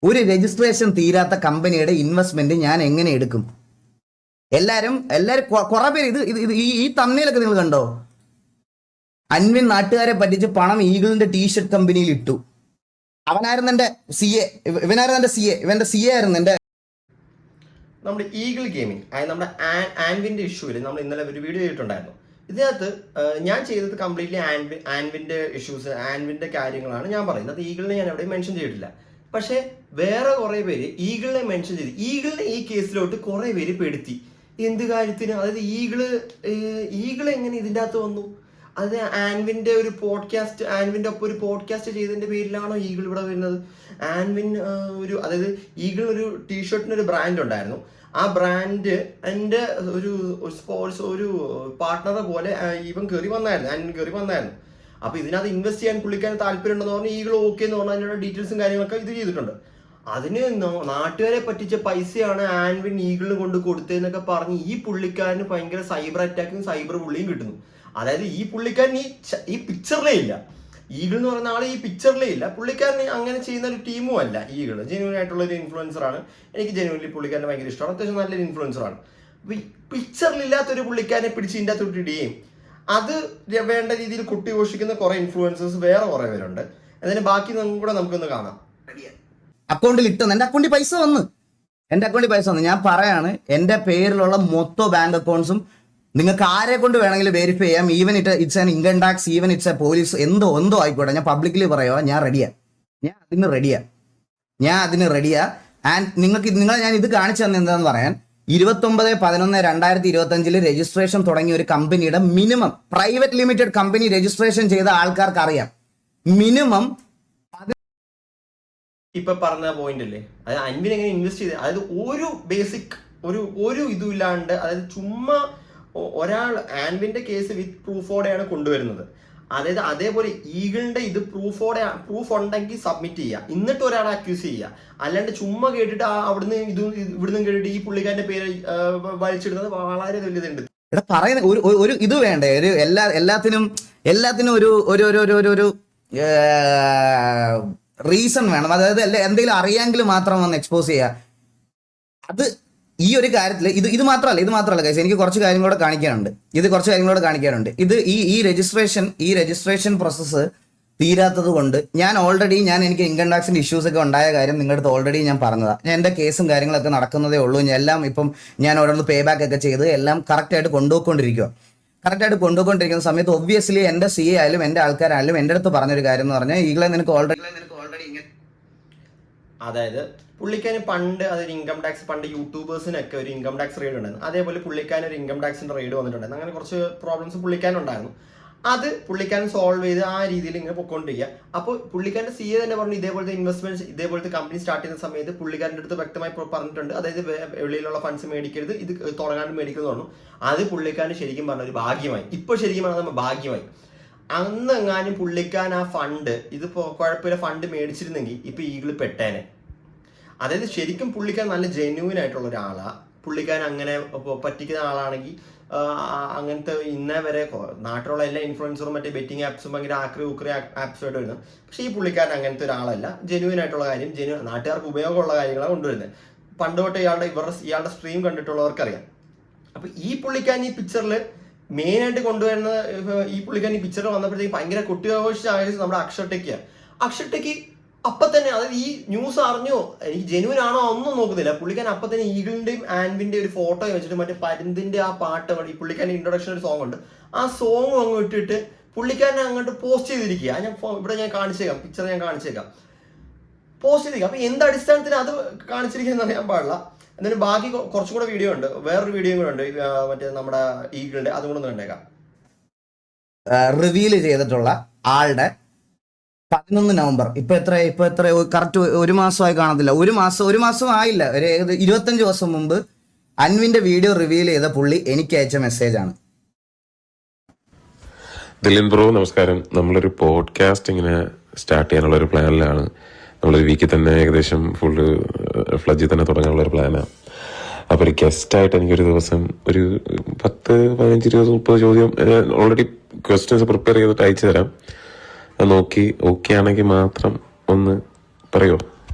ഒരു രജിസ്ട്രേഷൻ തീരാത്ത കമ്പനിയുടെ ഇൻവെസ്റ്റ്മെന്റ് ഞാൻ എങ്ങനെ എടുക്കും? എല്ലാരും കുറെ പേര് ഈ തമ്മിലൊക്കെ നിങ്ങൾ കണ്ടോ? അൻവിൻ നാട്ടുകാരെ പറ്റിച്ച് പണം ഈഗിളിന്റെ ടീഷർട്ട് കമ്പനിയിൽ ഇട്ടു. അവനായിരുന്നു എന്റെ CA, ഇവന്റെ CA ആയിരുന്നു എന്റെ. നമ്മുടെ ഈഗിൾ ഗെയിമിംഗ് അതായത് നമ്മുടെ ആൻവിന്റെ ഇഷ്യൂവിൽ നമ്മൾ ഇന്നലെ ഒരു വീഡിയോ ചെയ്തിട്ടുണ്ടായിരുന്നു. ഇതിനകത്ത് ഞാൻ ചെയ്തത് കംപ്ലീറ്റ്ലി ആൻവിന്റെ ഇഷ്യൂസ്, ആൻവിന്റെ കാര്യങ്ങളാണ് ഞാൻ പറയുന്നത്. ഈഗിളിനെ ഞാൻ എവിടെയും മെൻഷൻ ചെയ്തിട്ടില്ല. പക്ഷേ വേറെ കുറെ പേര് ഈഗിളിനെ മെൻഷൻ ചെയ്ത് ഈഗിളിനെ ഈ കേസിലോട്ട് കുറെ പേര് പെടുത്തി. എന്ത് കാര്യത്തിന്? അതായത് ഈഗിൾ എങ്ങനെ ഇതിൻ്റെ അകത്ത് വന്നു? അത് ആൻവിന്റെ ഒരു പോഡ്കാസ്റ്റ്, ആൻവിന്റെ ഒപ്പം ഒരു പോഡ്കാസ്റ്റ് ചെയ്തതിന്റെ പേരിലാണോ ഈഗിൾ ഇവിടെ വരുന്നത്? ആൻവിൻ അതായത് ഈഗിൾ ഒരു ടീഷർട്ടിന് ഒരു ബ്രാൻഡ് ഉണ്ടായിരുന്നു. ആ ബ്രാൻഡ് എൻ്റെ ഒരു പാർട്ട്ണറെ പോലെ ആൻവിൻ കയറി വന്നായിരുന്നു. അപ്പൊ ഇതിനകത്ത് ഇൻവെസ്റ്റ് ചെയ്യാൻ പുള്ളിക്കാൻ താല്പര്യം ഉണ്ടെന്ന് പറഞ്ഞാൽ ഈഗിൾ ഓക്കെ എന്ന് പറഞ്ഞാൽ അതിനുള്ള ഡീറ്റെയിൽസും കാര്യങ്ങളൊക്കെ ഇത് ചെയ്തിട്ടുണ്ട്. അതിന് നാട്ടുകാരെ പറ്റിച്ച പൈസയാണ് ആൻവിൻ ഈഗിളിന് കൊണ്ട് കൊടുത്തതെന്നൊക്കെ പറഞ്ഞ് ഈ പുള്ളിക്കാരന് ഭയങ്കര സൈബർ അറ്റാക്കും സൈബർ ബുള്ളിയും കിട്ടുന്നു. അതായത് ഈ പുള്ളിക്കാരൻ ഈ പിക്ചറിലേ ഇല്ല. ഈഗിൾ എന്ന് പറയുന്ന ആൾ ഈ പിക്ചറിലേ ഇല്ല. പുള്ളിക്കാരന് അങ്ങനെ ചെയ്യുന്ന ഒരു ടീമും അല്ല ഈഗിൾ. ജെന്യൂൻ ആയിട്ടുള്ള ഒരു ഇൻഫ്ലുവൻസറാണ്. എനിക്ക് ജെന്യൂൻലി പുള്ളിക്കാരനെ ഭയങ്കര ഇഷ്ടമാണ്. അത്യാവശ്യം നല്ലൊരു ഇൻഫ്ലുവൻസറാണ്. അപ്പൊ ഈ പിക്ചറിലില്ലാത്തൊരു പുള്ളിക്കാരനെ പിടിച്ച് ഇതിൻ്റെ അകത്തോട്ട് ഇടുകയും അത് വേണ്ട രീതിയിൽ കുട്ടിഘോഷിക്കുന്ന കുറെ ഇൻഫ്ലുവൻസേഴ്സ് വേറെ കുറെ പേരുണ്ട്. അതിന് ബാക്കി കൂടെ നമുക്കൊന്ന് കാണാം. അക്കൗണ്ടിൽ ഇട്ടെന്ന് എന്റെ അക്കൗണ്ടിൽ പൈസ വന്നു. ഞാൻ പറയാണ്, എന്റെ പേരിലുള്ള മൊത്തം ബാങ്ക് അക്കൗണ്ട്സും നിങ്ങൾക്ക് ആരെ കൊണ്ട് വേണമെങ്കിലും വെരിഫൈ ചെയ്യാം. Even it's an income tax, even it's A police, എന്തോ ആയിക്കോട്ടെ. ഞാൻ പബ്ലിക്കലി പറയുക, ഞാൻ അതിന് റെഡിയാ. ആൻഡ് നിങ്ങളെ ഞാൻ ഇത് കാണിച്ചു തന്നെ എന്താന്ന് പറയാൻ, 29/11/2025 രജിസ്ട്രേഷൻ തുടങ്ങിയ ഒരു കമ്പനിയുടെ minimum private limited company registration ചെയ്ത ആൾക്കാർക്ക് അറിയാം, മിനിമം ഇപ്പൊ പറഞ്ഞ പോയിന്റ് അല്ലേ, അതായത് അൻവിൻ എങ്ങനെ ഇൻവെസ്റ്റ് ചെയ്ത്, അതായത് ഒരു ബേസിക് ഒരു ഇതും ഇല്ലാണ്ട്, അതായത് ചുമ്മാ ഒരാൾ ആൻവിന്റെ കേസ് വിത്ത് പ്രൂഫോടെയാണ് കൊണ്ടുവരുന്നത്. അതായത് അതേപോലെ ഈഗിളിന്റെ ഇത് പ്രൂഫ് ഉണ്ടെങ്കിൽ സബ്മിറ്റ് ചെയ്യുക, എന്നിട്ട് ഒരാളെ അക്യൂസ് ചെയ്യുക. അല്ലാണ്ട് ചുമ്മാ കേട്ടിട്ട് ഇവിടുന്ന് കേട്ടിട്ട് ഈ പുള്ളിക്കാരന്റെ പേര് വലിച്ചിടുന്നത് വളരെ വലിയതുണ്ട്. ഇവിടെ പറയുന്ന ഒരു ഇത് വേണ്ടേ, ഒരു എല്ലാത്തിനും ഒരു റീസൺ വേണം. അതായത് എന്തെങ്കിലും അറിയാമെങ്കിൽ മാത്രം വന്ന് എക്സ്പോസ് ചെയ്യുക. അത് ഈ ഒരു കാര്യത്തിൽ ഇത് മാത്രമല്ല ഗൈസ്, എനിക്ക് കുറച്ച് കാര്യങ്ങളോട് കാണിക്കാനുണ്ട്. ഇത് ഈ രജിസ്ട്രേഷൻ പ്രോസസ്സ് തീരാത്തത് കൊണ്ട് എനിക്ക് ഇൻകം ടാക്സിന്റെ ഇഷ്യൂസ് ഒക്കെ ഉണ്ടായ കാര്യം നിങ്ങളുടെ അടുത്ത് ഓൾറെഡി ഞാൻ പറഞ്ഞതാണ്. ഞാൻ എൻ്റെ കേസും കാര്യങ്ങളൊക്കെ നടക്കുന്നതേ ഉള്ളൂ. എല്ലാം ഇപ്പം ഞാൻ ഓരോന്ന് പേ ബാക്ക് ഒക്കെ ചെയ്ത് എല്ലാം കറക്റ്റായിട്ട് കൊണ്ടുപോയിക്കൊണ്ടിരിക്കുന്ന സമയത്ത് ഒബ്വിയസ്ലി എൻ്റെ CA ആയാലും എൻ്റെ ആൾക്കാരായാലും എൻ്റെ അടുത്ത് പറഞ്ഞൊരു കാര്യം എന്ന് പറഞ്ഞാൽ, ഈഗിളെ നിനക്ക് ഓൾറെഡി അതായത് പുള്ളിക്കാന് പണ്ട് അതൊരു ഇൻകം ടാക്സ്, പണ്ട് യൂട്യൂബേഴ്സിനൊക്കെ ഒരു ഇൻകം ടാക്സ് റെയ്ഡ് ഉണ്ടായിരുന്നു. അതേപോലെ പുള്ളിക്കാരൻ ഒരു ഇൻകം ടാക്സിന്റെ റെയ്ഡ് വന്നിട്ടുണ്ടായിരുന്നു. അങ്ങനെ കുറച്ച് പ്രോബ്ലംസ് പുള്ളിക്കാനുണ്ടായിരുന്നു. അത് പുള്ളിക്കാരൻ സോൾവ് ചെയ്ത് ആ രീതിയിൽ ഇങ്ങനെ പൊയ്ക്കൊണ്ടിരിക്കുക. അപ്പോൾ പുള്ളിക്കാരൻ്റെ CA തന്നെ പറഞ്ഞു, ഇതേപോലത്തെ ഇൻവെസ്റ്റ്മെന്റ്, ഇതേപോലത്തെ കമ്പനി സ്റ്റാർട്ട് ചെയ്യുന്ന സമയത്ത് പുള്ളിക്കാരൻ്റെ അടുത്ത് വ്യക്തമായി പറഞ്ഞിട്ടുണ്ട്, അതായത് വെളിയിലുള്ള ഫണ്ട്സ് മേടിക്കരുത്, ഇത് തുടങ്ങാണ്ട് മേടിക്കുന്നു പറഞ്ഞു. അത് പുള്ളിക്കാരൻ ശരിക്കും പറഞ്ഞ ഒരു ഭാഗ്യമായി. ഇപ്പോൾ ശരിക്കും പറഞ്ഞാൽ ഭാഗ്യമായി. അന്നെങ്ങാനും പുള്ളിക്കാരൻ ആ ഫണ്ട്, ഇതിപ്പോൾ കുഴപ്പമില്ല ഫണ്ട് മേടിച്ചിരുന്നെങ്കിൽ ഇപ്പോൾ ഈഗിൾ പെട്ടേനെ. അതായത് ശരിക്കും പുള്ളിക്കാരൻ നല്ല ജെന്യൂൻ ആയിട്ടുള്ള ഒരാളാണ്. പുള്ളിക്കാരൻ അങ്ങനെ പറ്റിക്കുന്ന ആളാണെങ്കിൽ അങ്ങനത്തെ ഇന്നേ വരെ നാട്ടിലുള്ള എല്ലാ ഇൻഫ്ലുവൻസറും മറ്റേ ബെറ്റിംഗ് ആപ്സും ഭയങ്കര ആക്രി ആപ്സുമായിട്ട് വരുന്നത്. പക്ഷേ ഈ പുള്ളിക്കാരൻ അങ്ങനത്തെ ഒരാളല്ല. ജെന്യൂൻ ആയിട്ടുള്ള കാര്യം, നാട്ടുകാർക്ക് ഉപയോഗമുള്ള കാര്യങ്ങളാണ് കൊണ്ടുവരുന്നത്. പണ്ട് തൊട്ട് ഇയാളുടെ സ്ട്രീം കണ്ടിട്ടുള്ളവർക്കറിയാം. അപ്പൊ ഈ പുള്ളിക്കാരൻ ഈ പിക്ചറിൽ മെയിനായിട്ട് കൊണ്ടുവരുന്ന, ഈ പുള്ളിക്കാരൻ ഈ പിക്ചറിൽ വന്നപ്പോഴത്തേക്ക് ഭയങ്കര കുട്ടിയാഘോഷിച്ച നമ്മുടെ അക്ഷർടെക്ക് അപ്പം തന്നെ, അതായത് ഈ ന്യൂസ് അറിഞ്ഞോ, എനിക്ക് ജെന്യൂൻ ആണോ ഒന്നും നോക്കുന്നില്ല. പുള്ളിക്കാരൻ അപ്പം തന്നെ ഈഗിളിന്റെയും ആൻവിന്റെ ഒരു ഫോട്ടോ വെച്ചിട്ട് മറ്റേ പരുന്തിന്റെ ആ പാട്ട്, ഈ പുള്ളിക്കാരൻ്റെ ഇൻട്രൊഡക്ഷൻ ഒരു സോങ് ഉണ്ട്, ആ സോങ് അങ്ങ് ഇട്ടിട്ട് പുള്ളിക്കാരനെ അങ്ങോട്ട് പോസ്റ്റ് ചെയ്തിരിക്കുക. ഇവിടെ ഞാൻ കാണിച്ചേക്കാം, പിക്ചർ ഞാൻ കാണിച്ചേക്കാം, പോസ്റ്റ് ചെയ്തിരിക്കുക. അപ്പൊ എന്ത് അടിസ്ഥാനത്തിന് അത് കാണിച്ചിരിക്കുന്നത് അറിയാൻ പാടില്ല. എന്നാലും ബാക്കി കുറച്ചും കൂടെ വീഡിയോ ഉണ്ട്, വേറൊരു വീഡിയോ കൂടെ ഉണ്ട് മറ്റേ നമ്മുടെ ഈഗിളിന്റെ, അതും കൂടെ കണ്ടേക്കാം. റിവീൽ ചെയ്തിട്ടുള്ള ആളുടെ 11 നവംബർ, ഇപ്പൊ എത്ര കറക്റ്റ് ഒരു മാസമായി കാണത്തില്ല, ഒരു മാസം ആയില്ല, ഒരു 25 ദിവസം മുമ്പ് അൻവിന്റെ വീഡിയോ റിവീൽ ചെയ്ത പുള്ളി എനിക്ക് അയച്ച മെസ്സേജ് ആണ്. ദിലിൻ ബ്രോ നമസ്കാരം. നമ്മളൊരു പോഡ്കാസ്റ്റ് ഇങ്ങനെ സ്റ്റാർട്ട് ചെയ്യാനുള്ള ഒരു പ്ലാനിലാണ്. നമ്മളൊരു വീക്കിൽ തന്നെ ഏകദേശം ഫുള്ള് ഫ്ലജിൽ തന്നെ തുടങ്ങാനുള്ള ഒരു പ്ലാനാണ്. അപ്പോൾ ഒരു ഗസ്റ്റായിട്ട് എനിക്കൊരു ദിവസം ഒരു 10, 15, 20, 30 ചോദ്യം ഓൾറെഡി ക്വസ്റ്റ്യൻസ് പ്രിപ്പയർ ചെയ്തിട്ട് അയച്ചു തരാം. അത് നോക്കി ഓക്കെ ആണെങ്കിൽ മാത്രം ഒന്ന് പറയുമോ?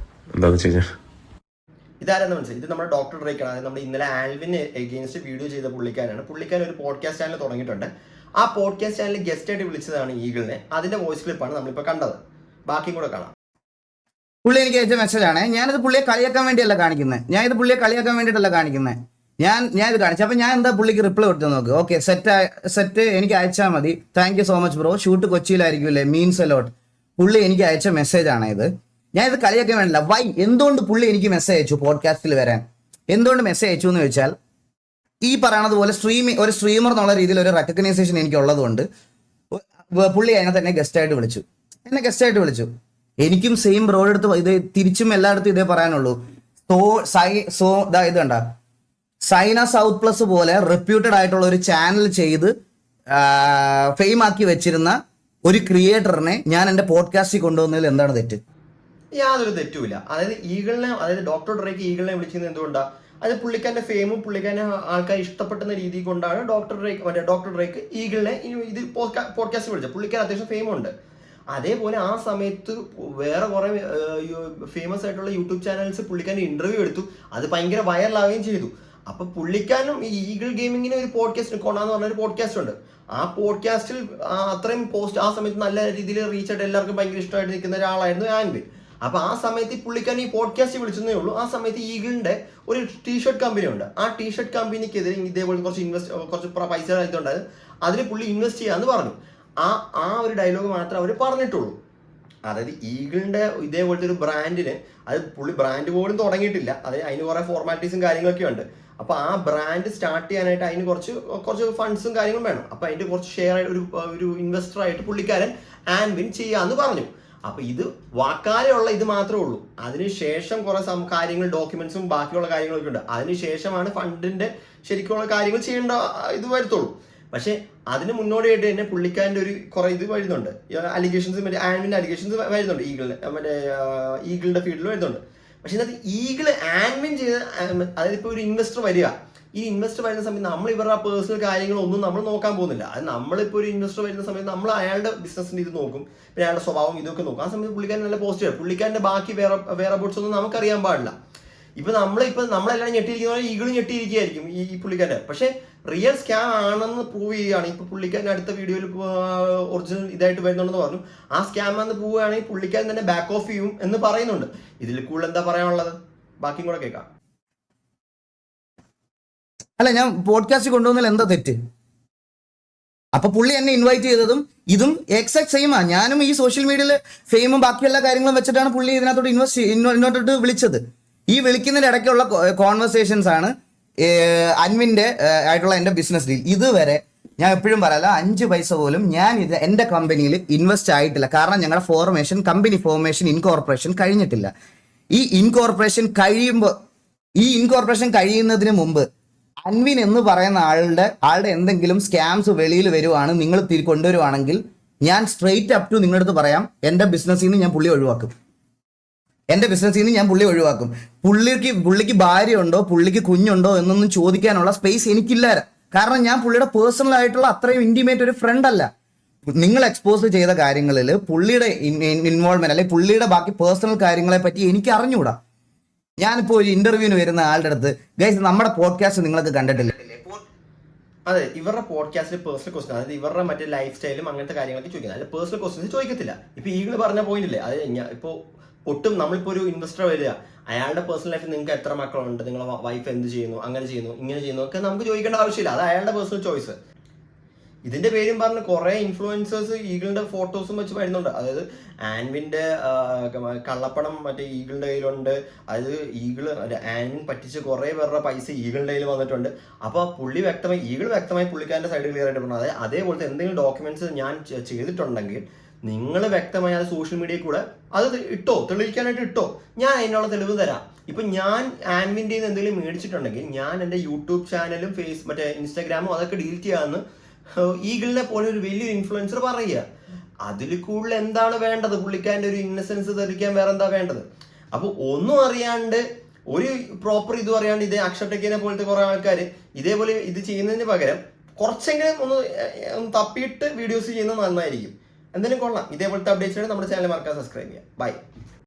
എന്താണെന്ന് വെച്ച് കഴിഞ്ഞാൽ ഇതാരെന്ന് മനസ്സിലായി, ഇത് നമ്മുടെ ഡോക്ടർ ഡ്രേക്കാണ്. അതായത് നമ്മൾ ഇന്നലെ ആൽവിന് എഗെയിൻസ്റ്റ് വീഡിയോ ചെയ്ത പുള്ളിക്കാരാണ്. പുള്ളിക്കാരൻ ഒരു പോഡ്കാസ്റ്റ് ചാനൽ തുടങ്ങിയിട്ടുണ്ട്. ആ പോഡ്കാസ്റ്റ് ചാനലിൽ ഗസ്റ്റ് ആയിട്ട് വിളിച്ചതാണ് ഈഗിളിനെ. അതിന്റെ വോയിസ് ക്ലിപ്പാണ് നമ്മളിപ്പോൾ കണ്ടത്. ബാക്കിയും കൂടെ കാണാം. പുള്ളി എനിക്ക് അയച്ച മെസ്സേജാണ്. ഞാനിത് പുള്ളിയെ കളിയാക്കാൻ വേണ്ടിയല്ല കാണിക്കുന്നത്. ഞാനിത് പുള്ളിയെ കളിയാക്കാൻ വേണ്ടിയിട്ടല്ല കാണിക്കുന്നത്. ഞാൻ ഇത് കാണിച്ചു. അപ്പം ഞാൻ എന്താ പുള്ളിക്ക് റിപ്ലൈ കൊടുത്തു നോക്ക്. ഓക്കെ, സെറ്റ് എനിക്ക് അയച്ചാൽ മതി. Thank you so much bro. Shoot കൊച്ചിയിലായിരിക്കുമല്ലേ, മീൻസ് എലോട്ട്. പുള്ളി എനിക്ക് അയച്ച മെസ്സേജാണ് ഇത്. ഞാൻ ഇത് കളിയാക്കാൻ വേണ്ടില്ല. വൈ, എന്തുകൊണ്ട് പുള്ളി എനിക്ക് മെസ്സേജ് അയച്ചു പോഡ്കാസ്റ്റിൽ വരാൻ? എന്തുകൊണ്ട് മെസ്സേജ് അയച്ചു എന്ന് ചോദിച്ചാൽ, ഈ പറയണത് പോലെ ഒരു സ്ട്രീമർ എന്നുള്ള രീതിയിൽ ഒരു റെക്കഗ്നൈസേഷൻ എനിക്ക് ഉള്ളതുകൊണ്ട് പുള്ളി അതിനകത്ത് എന്നെ ഗസ്റ്റായിട്ട് വിളിച്ചു. എനിക്കും സെയിം ബ്രോയുടെ അടുത്ത് ഇത് തിരിച്ചും എല്ലായിടത്തും ഇതേ പറയാനുള്ളൂ. ഇത് കണ്ട സൈന സൗത്ത് പ്ലസ് പോലെ റെപ്യൂട്ടഡ് ആയിട്ടുള്ള ഒരു ചാനൽ ചെയ്ത് ഫെയിം ആക്കി വെച്ചിരുന്ന ഒരു ക്രിയേറ്ററിനെ ഞാൻ എൻ്റെ പോഡ്കാസ്റ്റിൽ കൊണ്ടുവന്നതിൽ എന്താണ് തെറ്റ്? യാതൊരു തെറ്റുമില്ല. അതായത് ഡോക്ടർ ഡ്രേക്ക് ഈഗിളിനെ വിളിക്കുന്നത് എന്തുകൊണ്ടാണ്? അത് പുള്ളിക്കാരന്റെ ഫെയിമും പുള്ളിക്കാരനെ ആൾക്കാർ ഇഷ്ടപ്പെടുന്ന രീതി കൊണ്ടാണ് ഡോക്ടർ ഡ്രേക്ക് ഈഗിളിനെ ഇത് പോഡ്കാസ്റ്റ് വിളിച്ചത്. പുള്ളിക്കാരൻ അത്യാവശ്യം ഫെയിമുണ്ട്. അതേപോലെ ആ സമയത്ത് വേറെ കുറെ ഫേമസ് ആയിട്ടുള്ള യൂട്യൂബ് ചാനൽസ് പുള്ളിക്കാരൻ ഇന്റർവ്യൂ എടുത്തു. അത് ഭയങ്കര വൈറലാവുകയും ചെയ്തു. അപ്പൊ പുള്ളിക്കാരനും ഈ ഈഗിൾ ഗെയിമിങ്ങിന് ഒരു പോഡ്കാസ്റ്റ് കൊണ്ടാന്ന് പറഞ്ഞ ഒരു പോഡ്കാസ്റ്റ് ഉണ്ട്. ആ പോഡ്കാസ്റ്റിൽ അത്രയും പോസ്റ്റ് ആ സമയത്ത് നല്ല രീതിയിൽ റീച്ച് ആയിട്ട് എല്ലാവർക്കും ഭയങ്കര ഇഷ്ടമായിട്ട് നിൽക്കുന്ന ഒരാളായിരുന്നു ആൻവിൻ. അപ്പൊ ആ സമയത്ത് ഈ പുള്ളിക്കാരൻ ഈ പോഡ്കാസ്റ്റ് വിളിച്ചതേ ഉള്ളൂ. ആ സമയത്ത് ഈഗിളിന്റെ ഒരു ടീഷർട്ട് കമ്പനി ഉണ്ട്. ആ ടീഷർട്ട് കമ്പനിക്കെതിരെ ഇതേപോലെ കുറച്ച് പൈസ ആയതുകൊണ്ടായത് അതിൽ പുള്ളി ഇൻവെസ്റ്റ് ചെയ്യാന്ന് പറഞ്ഞു. ആ ഒരു ഡയലോഗ് മാത്രമേ അവർ പറഞ്ഞിട്ടുള്ളൂ. അതായത് ഈഗിളിന്റെ ഇതേപോലത്തെ ഒരു ബ്രാൻഡിന് അത് പുള്ളി ബ്രാൻഡ് പോലും തുടങ്ങിയിട്ടില്ല. അതായത് അതിന് കുറെ ഫോർമാലിറ്റീസും കാര്യങ്ങളൊക്കെ ഉണ്ട്. അപ്പൊ ആ ബ്രാൻഡ് സ്റ്റാർട്ട് ചെയ്യാനായിട്ട് അതിന് കുറച്ച് ഫണ്ട്സും കാര്യങ്ങളും വേണം. അപ്പൊ അതിന്റെ കുറച്ച് ഷെയർ ആയിട്ട് ഒരു ഇൻവെസ്റ്റർ ആയിട്ട് പുള്ളിക്കാരൻ ആൻവിൻ ചെയ്യാന്ന് പറഞ്ഞു. അപ്പൊ ഇത് വാക്കാലുള്ള ഇത് മാത്രമേ ഉള്ളൂ. അതിനുശേഷം കുറെ കാര്യങ്ങൾ ഡോക്യുമെന്റ്സും ബാക്കിയുള്ള കാര്യങ്ങളൊക്കെ ഉണ്ട്. അതിനുശേഷമാണ് ഫണ്ടിന്റെ ശരിക്കുള്ള കാര്യങ്ങൾ ചെയ്യേണ്ട ഇത് വരത്തുള്ളൂ. പക്ഷെ അതിന് മുന്നോടിയായിട്ട് തന്നെ പുള്ളിക്കാരൻ്റെ ഒരു കുറെ ഇത് വരുന്നുണ്ട്, അലിഗേഷൻസ്, മറ്റേ ആൻവിന്റെ അലിഗേഷൻസ് വരുന്നുണ്ട് ഈഗിളിന്റെ ഫീൽഡിൽ വരുന്നുണ്ട്. പക്ഷെ ഇതിനകത്ത് ഈഗിള് ആൻവിൻ ചെയ്ത്, അതായത് ഇപ്പോൾ ഒരു ഇൻവെസ്റ്റർ വരിക, ഈ ഇൻവെസ്റ്റർ വരുന്ന സമയത്ത് നമ്മൾ ഇവരുടെ പേഴ്സണൽ കാര്യങ്ങളൊന്നും നമ്മൾ നോക്കാൻ പോകുന്നില്ല. അത് നമ്മളിപ്പോൾ ഒരു ഇൻവെസ്റ്റർ വരുന്ന സമയത്ത് നമ്മൾ അയാളുടെ ബിസിനസിന്റെ ഇത് നോക്കും, പിന്നെ അയാളുടെ സ്വഭാവം ഇതൊക്കെ നോക്കും. ആ സമയത്ത് പുള്ളിക്കാരൻ നല്ല പോസിറ്റീവ്, പുള്ളിക്കാരന്റെ ബാക്കി വേറെ ബോട്ട്സ് ഒന്നും നമുക്കറിയാൻ പാടില്ല. നമ്മളെല്ലാം ഞെട്ടിയിരിക്കുന്ന ഈഗിളും ഞെട്ടിയിരിക്കുകയായിരിക്കും ഈ പുള്ളിക്കാരൻ്റെ. പക്ഷെ റിയൽ സ്കാം ആണെന്ന് പ്രൂവ് ചെയ്യുകയാണ്. ഇപ്പൊ പുള്ളിക്കാരൻ അടുത്ത വീഡിയോയിൽ ഒറിജിനൽ ഇതായിട്ട് വരുന്നുണ്ടെന്ന് പറഞ്ഞു. ആ സ്കാം ആണെന്ന് പ്രൂവ് ചെയ്യുകയാണെങ്കിൽ പുള്ളിക്കാരൻ തന്നെ ബാക്ക് ഓഫ് ചെയ്യും എന്ന് പറയുന്നുണ്ട്. ഇതിൽ കൂടുതൽ എന്താ പറയാനുള്ളത്? ബാക്കിയും കൂടെ കേൾക്കാം. അല്ല, ഞാൻ പോഡ്കാസ്റ്റ് കൊണ്ടുവന്നതിൽ എന്താ തെറ്റ്? അപ്പൊ പുള്ളി എന്നെ ഇൻവൈറ്റ് ചെയ്തതും ഇതും എക്സാക്ട് സെയിമാ. ഞാനും ഈ സോഷ്യൽ മീഡിയയിൽ ഫെയിമും ബാക്കി എല്ലാ കാര്യങ്ങളും വെച്ചിട്ടാണ് പുള്ളി ഇതിനകത്തോട്ട് ഇങ്ങോട്ടോട്ട് വിളിച്ചത്. ഈ വിളിക്കുന്നതിന്റെ ഇടയ്ക്കുള്ള കോൺവെർസേഷൻസ് ആണ് അൻവിന്റെ ആയിട്ടുള്ള എന്റെ ബിസിനസ് ഡീൽ. ഇതുവരെ ഞാൻ എപ്പോഴും പറയല, 5 പൈസ പോലും ഞാൻ ഇത് എന്റെ കമ്പനിയിൽ ഇൻവെസ്റ്റ് ആയിട്ടില്ല. കാരണം ഞങ്ങളുടെ കമ്പനി ഫോർമേഷൻ ഇൻകോർപ്പറേഷൻ കഴിഞ്ഞിട്ടില്ല. ഈ ഇൻകോർപ്പറേഷൻ കഴിയുന്നതിന് മുമ്പ് അൻവിൻ എന്ന് പറയുന്ന ആളുടെ എന്തെങ്കിലും സ്കാംസ് വെളിയിൽ വരുവാണ്, നിങ്ങൾ കൊണ്ടുവരുവാണെങ്കിൽ ഞാൻ സ്ട്രെയിറ്റ് അപ് ടു നിങ്ങളുടെ അടുത്ത് പറയാം, എന്റെ ബിസിനസ്സിൽ നിന്ന് ഞാൻ പുള്ളി ഒഴിവാക്കും. പുള്ളിക്ക് ഭാര്യ ഉണ്ടോ, പുള്ളിക്ക് കുഞ്ഞുണ്ടോ എന്നൊന്നും ചോദിക്കാനുള്ള സ്പേസ് എനിക്കില്ല. കാരണം ഞാൻ പുള്ളിയുടെ പേഴ്സണൽ ആയിട്ടുള്ള അത്രയും ഇന്റിമേറ്റ് ഒരു ഫ്രണ്ട് അല്ല. നിങ്ങൾ എക്സ്പോസ് ചെയ്ത കാര്യങ്ങളിൽ പുള്ളിയുടെ ഇൻവോൾവ്മെന്റ് അല്ലെങ്കിൽ പുള്ളിയുടെ ബാക്കി പേഴ്സണൽ കാര്യങ്ങളെ പറ്റി എനിക്ക് അറിഞ്ഞുകൂടാ. ഞാനിപ്പോൾ ഒരു ഇന്റർവ്യൂവിന് വരുന്ന ആളുടെ അടുത്ത്, ഗൈസ് നമ്മുടെ പോഡ്കാസ്റ്റ് നിങ്ങൾക്ക് കണ്ടിട്ടില്ലേ? അതെ, ഇവരുടെ പോഡ്കാസ്റ്റിൽ പേഴ്സണൽ ക്വസ്റ്റൻ, അതായത് ഇവരുടെ മറ്റേ ലൈഫ് സ്റ്റൈലും അങ്ങനത്തെ കാര്യങ്ങളൊക്കെ ചോദിക്കുന്നത്, അല്ല പേഴ്സണൽ ക്വസ്റ്റൻസ് ചോദിക്കത്തില്ല. ഇപ്പൊ ഈഗിൾ പറഞ്ഞ പോയിന്റ് ഇല്ലേ, അത് ഇപ്പോൾ ഒട്ടും നമ്മളിപ്പോൾ ഒരു ഇൻവെസ്റ്റർ വരിക, അയാളുടെ പേഴ്സണൽ ലൈഫിൽ നിങ്ങൾക്ക് എത്ര മക്കളുണ്ട്, നിങ്ങളുടെ വൈഫ് എന്ത് ചെയ്യുന്നു, അങ്ങനെ ചെയ്യുന്നു, ഇങ്ങനെ ചെയ്യുന്നു ഒക്കെ നമുക്ക് ചോദിക്കേണ്ട ആവശ്യമില്ല. അത് അയാളുടെ പേഴ്സണൽ ചോയ്സ്. ഇതിന്റെ പേരും പറഞ്ഞ് കുറെ ഇൻഫ്ലുവൻസേഴ്സ് ഈഗിളിന്റെ ഫോട്ടോസും വെച്ച് വരുന്നുണ്ട്. അതായത് ആൻവിന്റെ കള്ളപ്പണം മറ്റേ ഈഗിളിന്റെ കയ്യിലുണ്ട്. അതായത് ആൻവിൻ പറ്റിച്ച് കുറെ പേരുടെ പൈസ ഈഗിളിന്റെ കയ്യിൽ വന്നിട്ടുണ്ട്. അപ്പൊ ഈഗിൾ വ്യക്തമായി പുള്ളിക്കാരന്റെ സൈഡ് ക്ലിയർ ആയിട്ട് പറഞ്ഞു. അതായത് അതേപോലത്തെ എന്തെങ്കിലും ഡോക്യുമെന്റ്സ് ഞാൻ ചെയ്തിട്ടുണ്ടെങ്കിൽ നിങ്ങൾ വ്യക്തമായി അത് സോഷ്യൽ മീഡിയയിൽ കൂടെ അത് തെളിയിക്കാനായിട്ട് ഇട്ടോ, ഞാൻ അതിനുള്ള തെളിവ് തരാം. ഇപ്പൊ ഞാൻ ആൻവിന്റെ എന്തെങ്കിലും മേടിച്ചിട്ടുണ്ടെങ്കിൽ ഞാൻ എൻ്റെ യൂട്യൂബ് ചാനലും മറ്റേ ഇൻസ്റ്റാഗ്രാമും അതൊക്കെ ഡിലീറ്റ് ചെയ്യാമെന്ന് ഈഗിളിനെ പോലെ ഒരു വലിയൊരു ഇൻഫ്ലുവൻസർ പറയുക. അതിൽ കൂടുതൽ എന്താണ് വേണ്ടത്? പുള്ളിക്കാരൻ്റെ ഒരു ഇന്നസെൻസ് തെളിയിക്കാൻ വേറെ എന്താ വേണ്ടത്? അപ്പൊ ഒന്നും അറിയാണ്ട്, ഒരു പ്രോപ്പർ ഇതും അറിയാണ്ട് ഇതേ അക്ഷരടെക്കിനെ പോലത്തെ കുറെ ആൾക്കാർ ഇതേപോലെ ഇത് ചെയ്യുന്നതിന് പകരം കുറച്ചെങ്കിലും ഒന്ന് തപ്പിയിട്ട് വീഡിയോസ് ചെയ്യുന്നത് നന്നായിരിക്കും. എന്തായാലും കൊള്ളാം. ഇതേപോലത്തെ അപ്ഡേറ്റ്സ് നമ്മുടെ ചാനൽ മറക്കാതെ സബ്സ്ക്രൈബ് ചെയ്യാം. ബൈ.